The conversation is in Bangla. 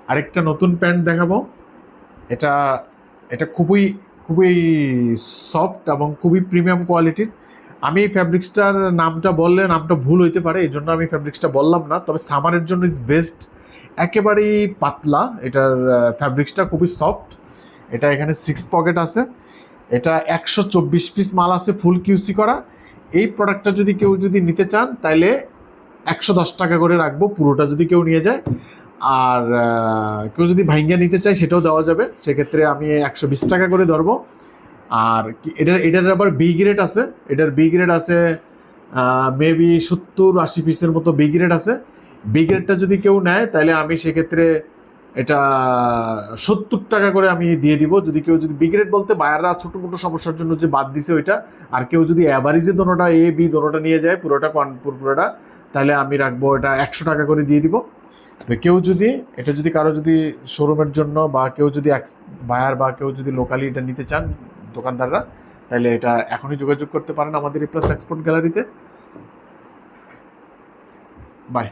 আরেকটা নতুন প্যান্ট দেখাবো। এটা এটা খুবই খুবই সফট এবং খুবই প্রিমিয়াম কোয়ালিটির। আমি এই ফ্যাব্রিক্সটার নামটা বললে নামটা ভুল হইতে পারে, এই জন্য আমি ফ্যাব্রিক্সটা বললাম না, তবে সামারের জন্য ইজ বেস্ট। একেবারেই পাতলা এটার ফ্যাব্রিক্সটা, খুবই সফট। এটা এখানে 6 পকেট আছে। এটা 124 পিস মাল আছে, ফুল কিউসি করা। এই প্রোডাক্টটা যদি কেউ নিতে চান তাহলে 110 টাকা করে রাখবো পুরোটা যদি কেউ নিয়ে যায়। আর কেউ যদি ভাইঙ্গা নিতে চায় সেটাও দেওয়া যাবে, সেক্ষেত্রে আমি 120 টাকা করে ধরবো। আর এটার আবার বি গ্রেড আছে। এটার বি গ্রেড আছে মেবি 70-80 পিসের মতো বি গ্রেড আছে। বি গ্রেডটা যদি কেউ নেয় তাহলে আমি সেক্ষেত্রে এটা 70 টাকা করে আমি দিয়ে দিব। যদি বি গ্রেড বলতে বায়াররা ছোটো মোটো সমস্যার জন্য যে বাদ দিছে ওইটা, আর কেউ যদি অ্যাভারেজে দোনোটা এ বি দোনোটা নিয়ে যায় পুরোটা, তাহলে আমি রাখবো এটা 100 টাকা করে দিয়ে দিব। তো কেউ যদি কারো যদি শোরুমের জন্য বা কেউ যদি বায়ার বা কেউ যদি লোকালি এটা নিতে চান দোকানদাররা, তাহলে এটা এখনই যোগাযোগ করতে পারেন আমাদের এ প্লাস এক্সপোর্ট গ্যালারিতে। বাই।